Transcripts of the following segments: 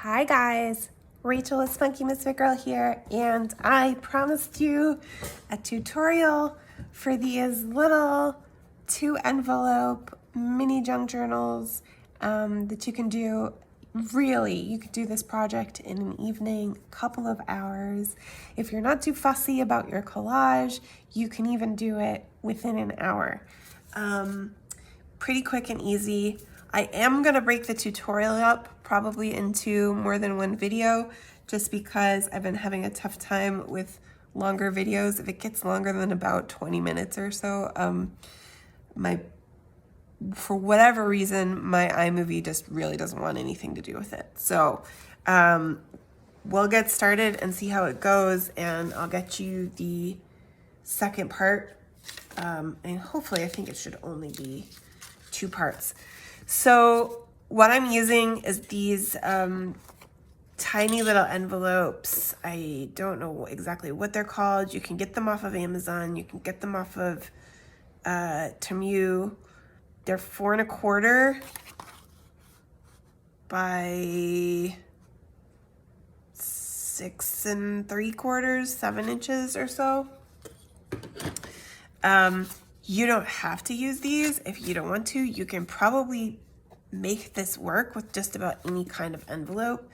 Hi guys, Rachel with Spunky Misfit Girl here, and I promised you a tutorial for these little 2-envelope mini junk journals that you can do. Really, you could do this project in an evening, couple of hours. If you're not too fussy about your collage, you can even do it within an hour. Pretty quick and easy. I am gonna break the tutorial up probably into more than one video just because I've been having a tough time with longer videos. If it gets longer than about 20 minutes or so, for whatever reason, my iMovie just really doesn't want anything to do with it. So we'll get started and see how it goes, and I'll get you the second part. And hopefully, I think it should only be 2 parts. So what I'm using is these tiny little envelopes. I don't know exactly what they're called. You can get them off of Amazon. You can get them off of Temu. They're 4 1/4 by 6 3/4, 7 inches or so. You don't have to use these if you don't want to. You can probably make this work with just about any kind of envelope.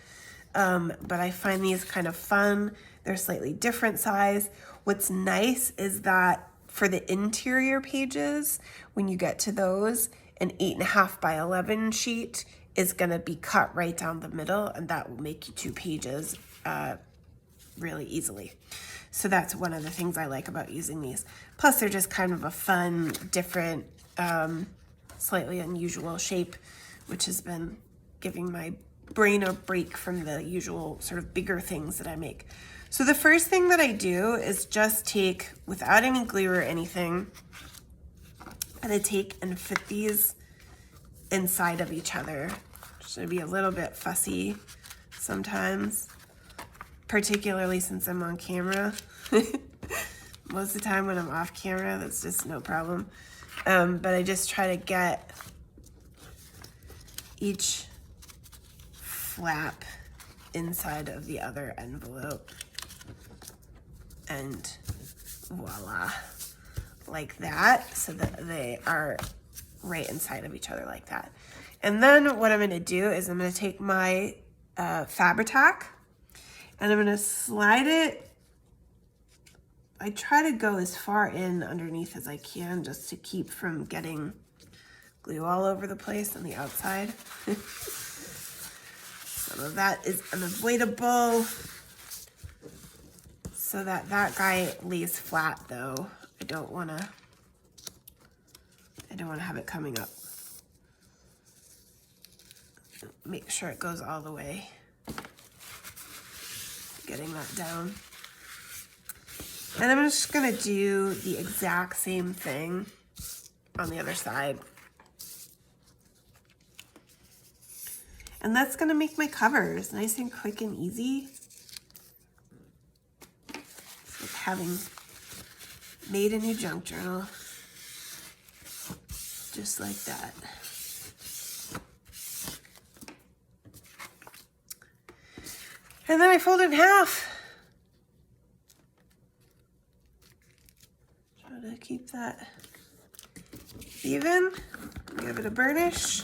But I find these kind of fun. They're slightly different size. What's nice is that for the interior pages, when you get to those, an 8.5 by 11 sheet is gonna be cut right down the middle, and that will make you 2 pages really easily. So that's one of the things I like about using these. Plus they're just kind of a fun, different, slightly unusual shape, which has been giving my brain a break from the usual sort of bigger things that I make. So the first thing that I do is just take, without any glue or anything, I'm gonna take and fit these inside of each other. Should be a little bit fussy sometimes, particularly since I'm on camera. Most of the time when I'm off camera, that's just no problem. But I just try to get each flap inside of the other envelope, and voila, like that, so that they are right inside of each other like that. And then what I'm going to do is I'm going to take my Fabri-Tac, and I'm going to slide it. I try to go as far in underneath as I can just to keep from getting glue all over the place on the outside. Some of that is unavoidable, so that that guy lays flat though. I don't want to have it coming up. Make sure it goes all the way. Getting that down. And I'm just gonna do the exact same thing on the other side. And that's gonna make my covers nice and quick and easy. It's like having made a new junk journal. Just like that. And then I fold it in half. Try to keep that even. Give it a burnish.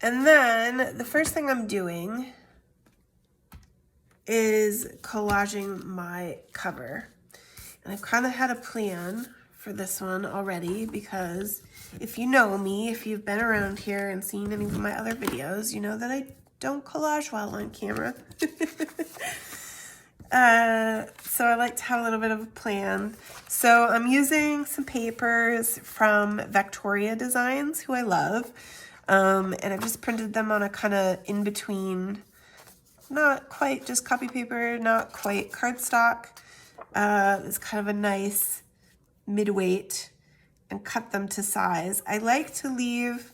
And then the first thing I'm doing is collaging my cover. And I've kind of had a plan for this one already, because if you know me, if you've been around here and seen any of my other videos, you know that I don't collage well on camera. So I like to have a little bit of a plan. So I'm using some papers from Victoria Designs, who I love. And I've just printed them on a kind of in-between, not quite just copy paper, not quite cardstock. It's kind of a nice mid-weight, and cut them to size. I like to leave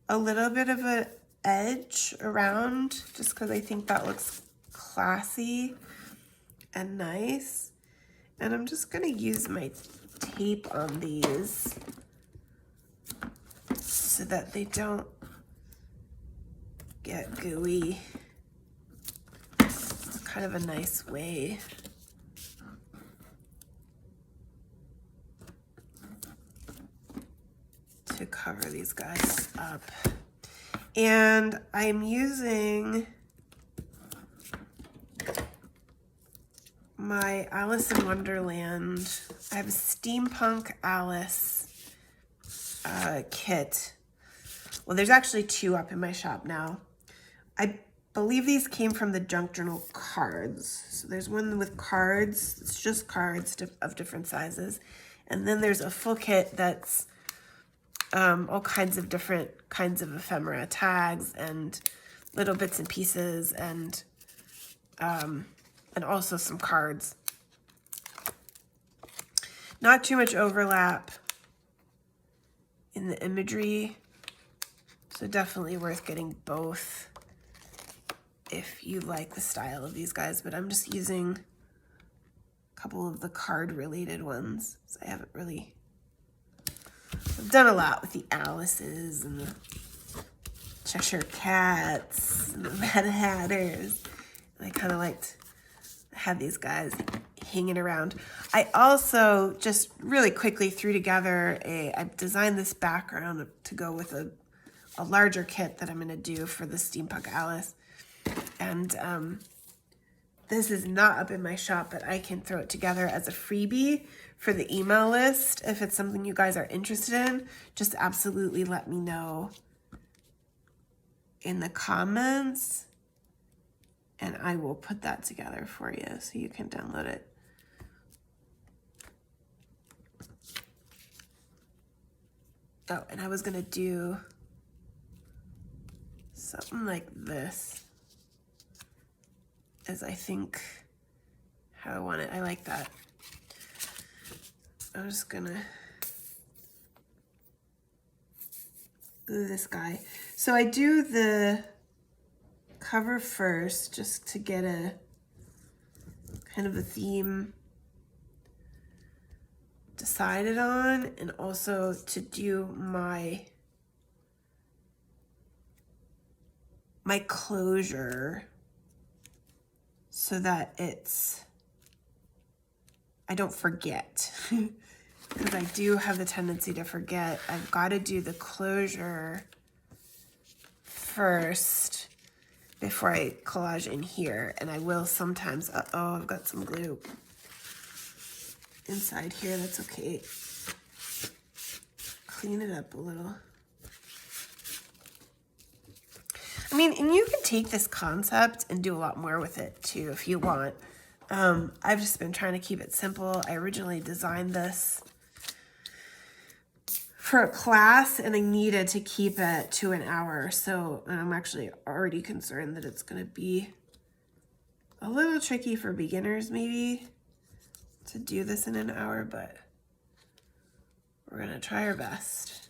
a little bit of an edge around just because I think that looks classy and nice. And I'm just gonna use my tape on these so that they don't get gooey. It's kind of a nice way to cover these guys up. And I'm using my Alice in Wonderland. I have a Steampunk Alice kit. Well, there's actually 2 up in my shop now. I believe these came from the Junk Journal cards. So there's one with cards. It's just cards of different sizes. And then there's a full kit that's all kinds of different kinds of ephemera, tags and little bits and pieces, and also some cards. Not too much overlap in the imagery, so definitely worth getting both if you like the style of these guys, but I'm just using a couple of the card related ones, so I haven't really, I've done a lot with the Alices and the Cheshire Cats and the Mad Hatters, and I kind of liked, I had these guys hanging around. I also just really quickly threw together I've designed this background to go with a larger kit that I'm going to do for the Steampunk Alice. And this is not up in my shop, but I can throw it together as a freebie for the email list. If it's something you guys are interested in, just absolutely let me know in the comments, and I will put that together for you so you can download it. Oh, and I was gonna do something like this, as I think how I want it. I like that. I'm just gonna do this guy. So I do the cover first just to get a kind of a theme decided on, and also to do my closure so that I don't forget. Because I do have the tendency to forget. I've got to do the closure first before I collage in here, and I will sometimes. Uh-oh, I've got some glue inside here. That's okay. Clean it up a little. I mean, and you can take this concept and do a lot more with it too if you want. I've just been trying to keep it simple. I originally designed this for a class, and I needed to keep it to an hour. So I'm actually already concerned that it's going to be a little tricky for beginners maybe to do this in an hour, but we're going to try our best.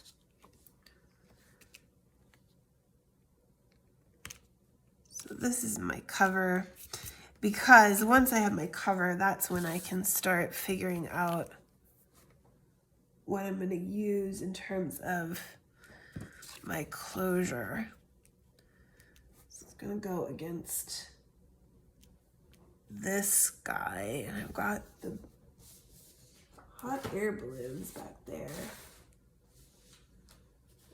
So this is my cover, because once I have my cover, that's when I can start figuring out what I'm going to use in terms of my closure. So it's going to go against this guy, and I've got the hot air balloons back there.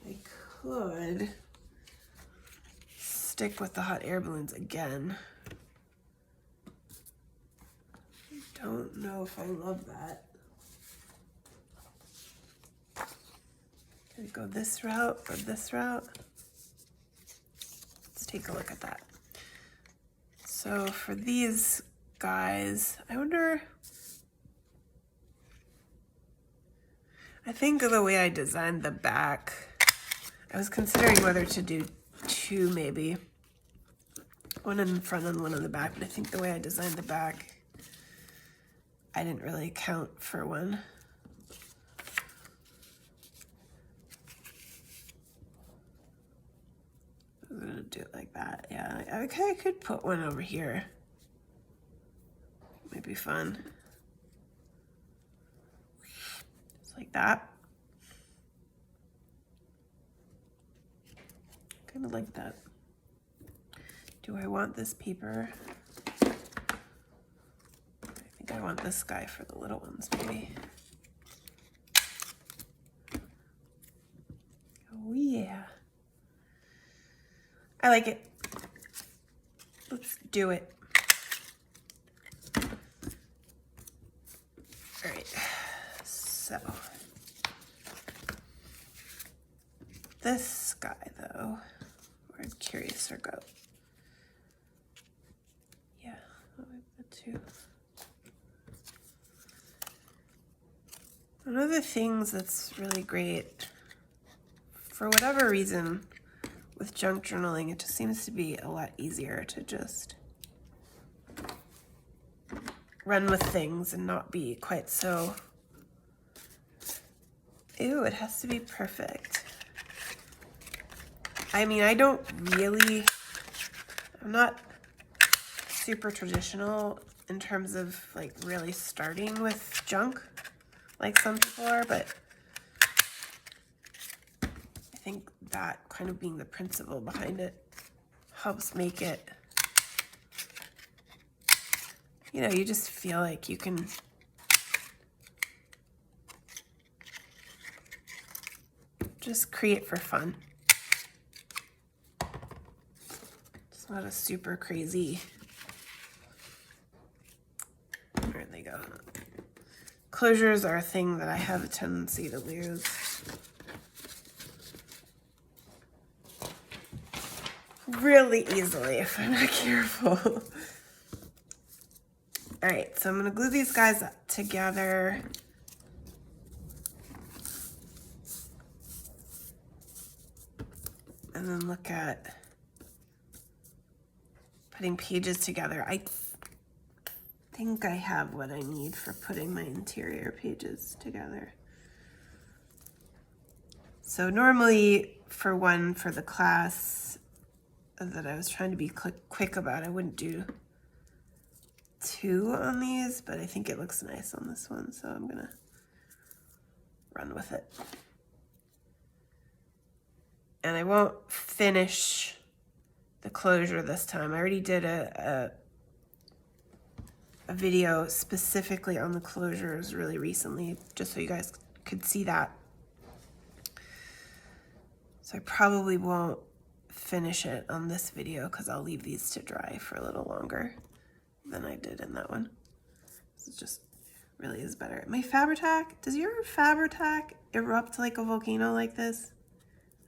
I could stick with the hot air balloons again. I don't know if I love that. Can I go this route or this route? Let's take a look at that. So for these guys, I wonder, I think of the way I designed the back, I was considering whether to do 2 maybe. One in the front and one on the back, but I think the way I designed the back, I didn't really account for one. I'm gonna do it like that. Yeah, I could put one over here. Might be fun. Just like that. Kind of like that. Do I want this paper? I think I want this guy for the little ones, maybe. Oh yeah. I like it. Let's do it. All right, so this guy though, I'm curious or go. Yeah, I like the two. One of the things that's really great, for whatever reason, with junk journaling, it just seems to be a lot easier to just run with things and not be quite so, ew, it has to be perfect. I mean, I'm not super traditional in terms of like really starting with junk like some people are, but I think that kind of being the principle behind it helps make it, you know, you just feel like you can just create for fun. It's not a super crazy, where'd they go? Closures are a thing that I have a tendency to lose. Really easily if I'm not careful. All right, so I'm gonna glue these guys together. And then look at putting pages together. I think I have what I need for putting my interior pages together. So normally for the class that I was trying to be quick about, I wouldn't do 2 on these, but I think it looks nice on this one, so I'm gonna run with it. And I won't finish the closure this time. I already did a video specifically on the closures really recently, just so you guys could see that. So I probably won't finish it on this video because I'll leave these to dry for a little longer than I did in that one. This just really is better. My Fabri-Tac, does your Fabri-Tac erupt like a volcano like this?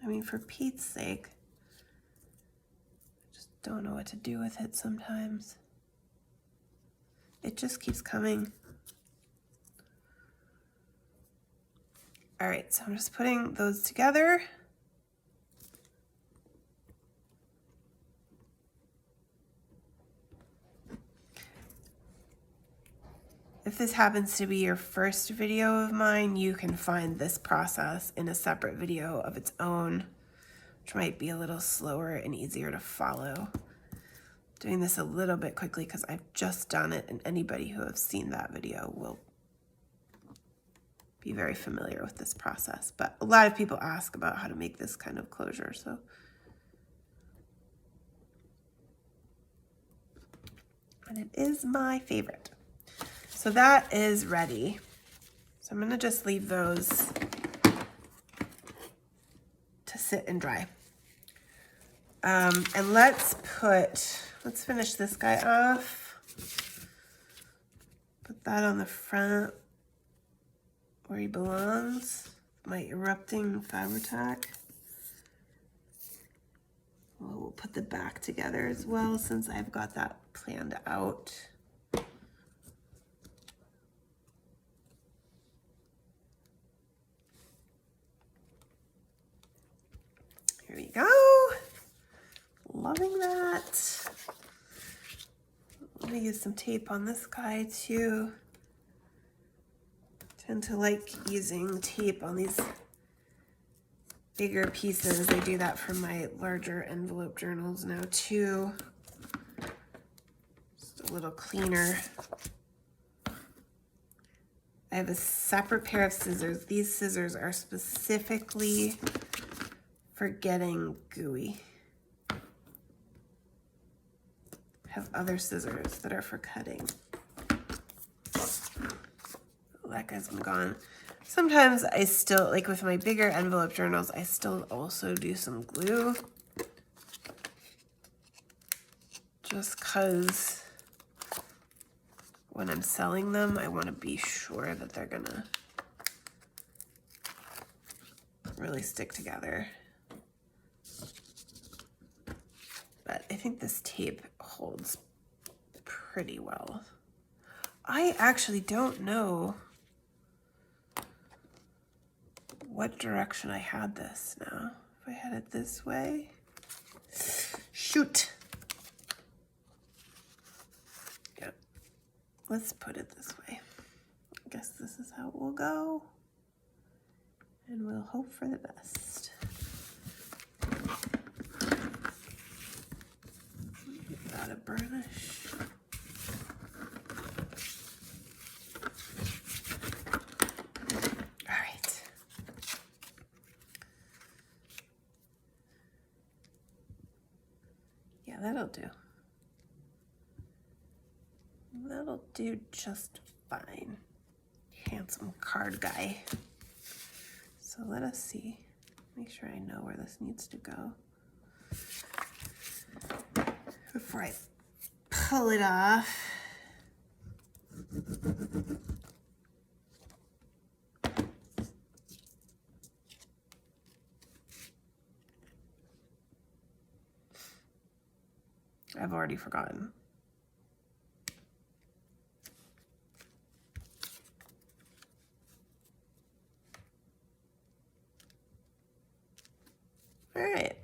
I mean, for Pete's sake. I just don't know what to do with it sometimes. It just keeps coming. All right, so I'm just putting those together. If this happens to be your first video of mine, you can find this process in a separate video of its own, which might be a little slower and easier to follow. Doing this a little bit quickly because I've just done it, and anybody who has seen that video will be very familiar with this process. But a lot of people ask about how to make this kind of closure, so. And it is my favorite. So that is ready. So I'm gonna just leave those to sit and dry. And let's finish this guy off. Put that on the front where he belongs. My erupting Fabri-Tac. Well, we'll put the back together as well since I've got that planned out. Here we go. Loving that. Let me use some tape on this guy too. Tend to like using tape on these bigger pieces. I do that for my larger envelope journals now too. Just a little cleaner. I have a separate pair of scissors. These scissors are specifically for getting gooey. have other scissors that are for cutting. That guy's gone. Sometimes I still, like with my bigger envelope journals, I still also do some glue. Just because when I'm selling them, I want to be sure that they're gonna really stick together. But I think this tape holds pretty well. I actually don't know what direction I had this now. If I had it this way. Shoot. Yeah. Let's put it this way. I guess this is how it will go. And we'll hope for the best. Got a burnish. All right. Yeah, that'll do. That'll do just fine. Handsome card guy. So let us see. Make sure I know where this needs to go before I pull it off. I've already forgotten. All right.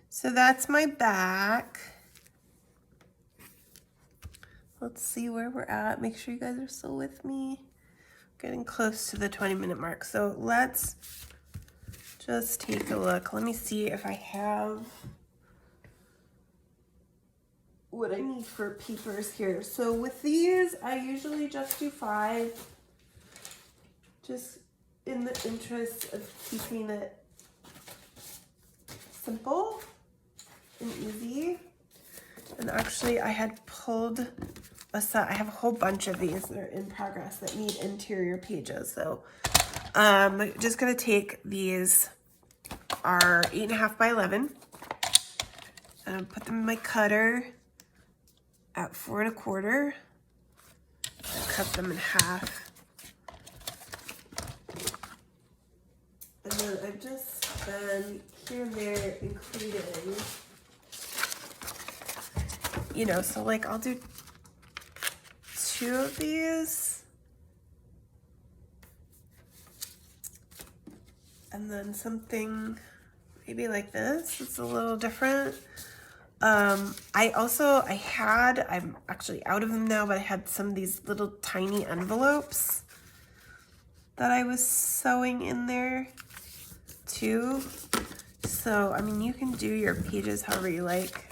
So that's my back. Let's see where we're at. Make sure you guys are still with me. Getting close to the 20-minute mark. So let's just take a look. Let me see if I have what I need for papers here. So with these, I usually just do 5. Just in the interest of keeping it simple and easy. And actually I had pulled a set. I have a whole bunch of these that are in progress that need interior pages. So I'm just gonna take these, are 8.5 by 11, and put them in my cutter at 4 1/4. Cut them in half. And then I've just been here and there including, you know, so like I'll do 2 of these. And then something maybe like this. It's a little different. I'm actually out of them now, but I had some of these little tiny envelopes that I was sewing in there too. So, I mean, you can do your pages however you like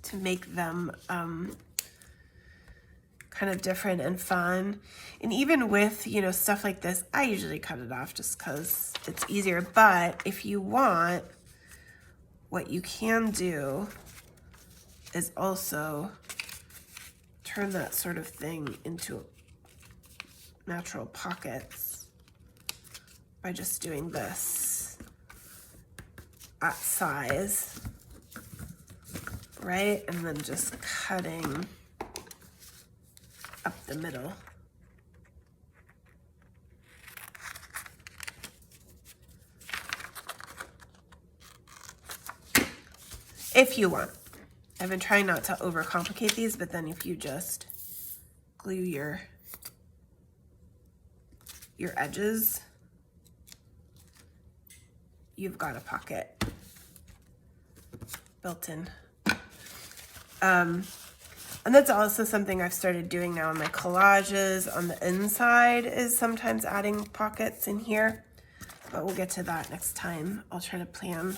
to make them kind of different and fun. And even with, you know, stuff like this, I usually cut it off just because it's easier. But if you want, what you can do is also turn that sort of thing into natural pockets by just doing this at size, right? And then just cutting up the middle. If you want. I've been trying not to overcomplicate these, but then if you just glue your edges, you've got a pocket built in. And that's also something I've started doing now in my collages on the inside, is sometimes adding pockets in here, but we'll get to that next time. I'll try to plan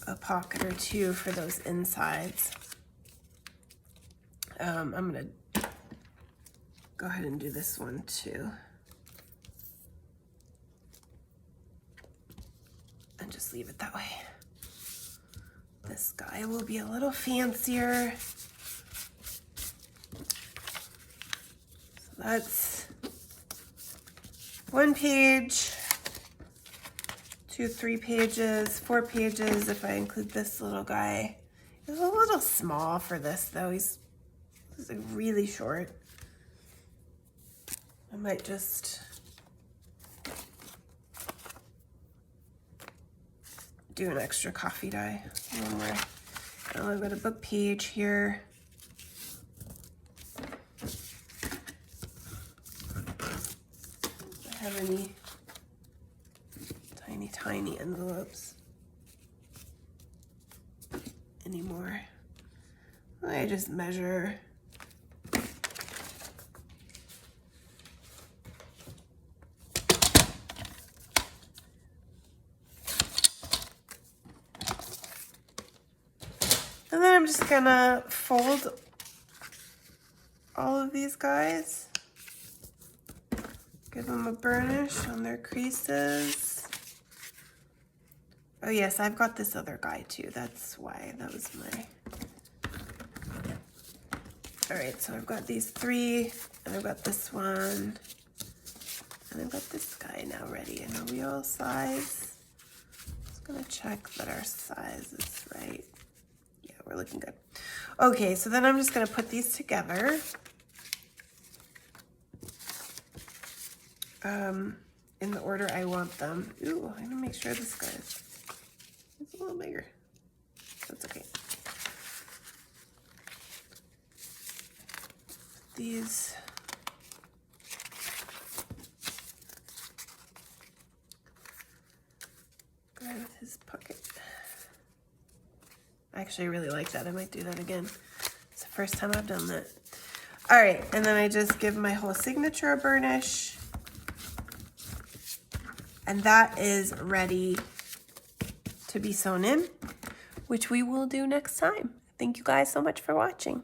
a pocket or 2 for those insides. I'm gonna go ahead and do this one too. And just leave it that way. This guy will be a little fancier. So that's 1 page, 2, 3 pages, 4 pages if I include this little guy. He's a little small for this though. He's like really short. I might just do an extra coffee dye. One more. Oh, I've got a book page here. Do I have any tiny envelopes anymore? I just measure. And then I'm just gonna fold all of these guys. Give them a burnish on their creases. Oh yes, I've got this other guy too. That's why that was my... All right, so I've got these 3, and I've got this one, and I've got this guy now ready in a real size. Just gonna check that our size is right. Yeah, we're looking good. Okay, so then I'm just gonna put these together. In the order I want them. Ooh, I'm gonna make sure this guy is a little bigger. That's okay. These guy with his pocket. I actually really like that. I might do that again. It's the first time I've done that. All right, and then I just give my whole signature a burnish. And that is ready to be sewn in, which we will do next time. Thank you guys so much for watching.